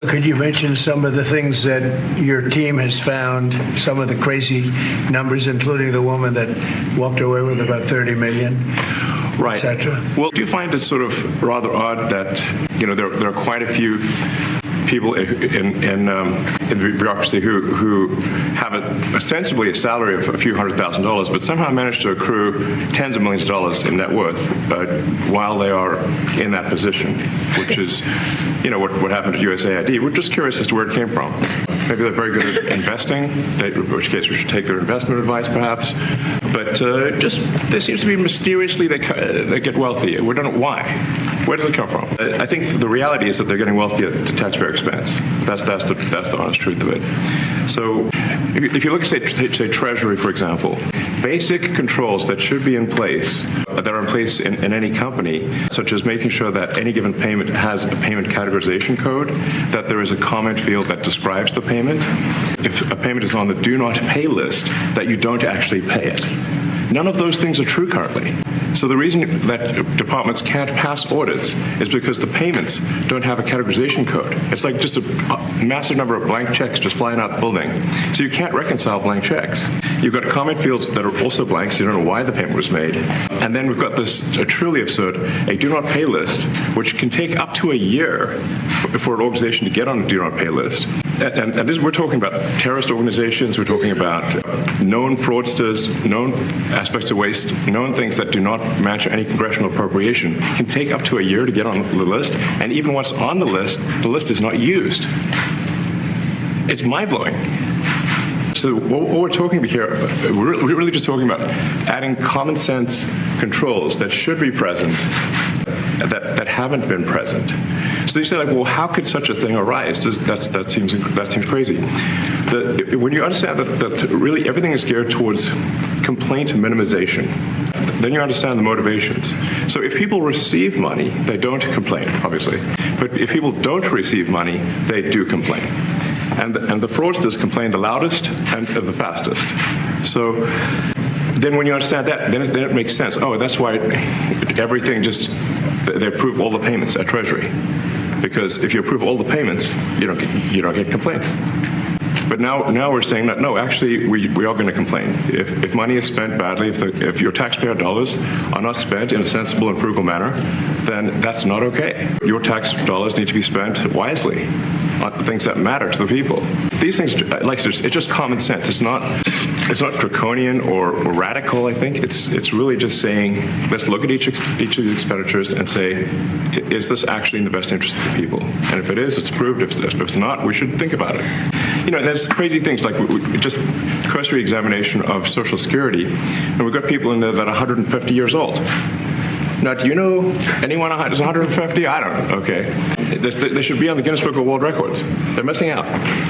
Could you mention some of the things that your team has found, some of the crazy numbers, including the woman that walked away with about $30 million? Right. Well, do you find it sort of rather odd that, there are quite a few people in the bureaucracy who have ostensibly a salary of a few $100,000, but somehow manage to accrue tens of millions of dollars in net worth while they are in that position, which is, what happened at USAID. We're just curious as to where it came from. Maybe they're very good at investing, in which case we should take their investment advice, perhaps. But there seems to be mysteriously they get wealthy. We don't know why. Where does it come from? I think the reality is that they're getting wealthy at the taxpayer expense. That's the honest truth of it. So if you look at, say Treasury, for example, basic controls that should be in place, that are in place in any company, such as making sure that any given payment has a payment categorization code, that there is a comment field that describes the payment. If a payment is on the do not pay list, that you don't actually pay it. None of those things are true currently. So the reason that departments can't pass audits is because the payments don't have a categorization code. It's like just a massive number of blank checks just flying out the building. So you can't reconcile blank checks. You've got comment fields that are also blank, so you don't know why the payment was made. And then we've got this truly absurd, a do not pay list, which can take up to a year for an organization to get on a do not pay list. And this, we're talking about terrorist organizations, we're talking about known fraudsters, known aspects of waste, known things that do not match any congressional appropriation, can take up to a year to get on the list. And even once on the list is not used. It's mind-blowing. So what we're talking about here, we're really just talking about adding common sense controls that should be present, that haven't been present. So you say, well, how could such a thing arise? That seems crazy. When you understand that really everything is geared towards complaint minimization, then you understand the motivations. So if people receive money, they don't complain, obviously. But if people don't receive money, they do complain. And the fraudsters complain the loudest and the fastest. So then when you understand that, then it makes sense. Oh, that's why everything they approve all the payments at Treasury. Because if you approve all the payments, you don't get complaints. But now we're saying that, no, actually, we are going to complain. If money is spent badly, if your taxpayer dollars are not spent in a sensible and frugal manner, then that's not okay. Your tax dollars need to be spent wisely on things that matter to the people. These things, it's just common sense. It's not draconian or radical, I think. It's really just saying, let's look at each of these expenditures and say, is this actually in the best interest of the people? And if it is, it's approved. If it's not, we should think about it. There's crazy things like just cursory examination of Social Security, and we've got people in there that are 150 years old. Now, do you know anyone who's 150? I don't know. Okay. They should be on the Guinness Book of World Records. They're missing out.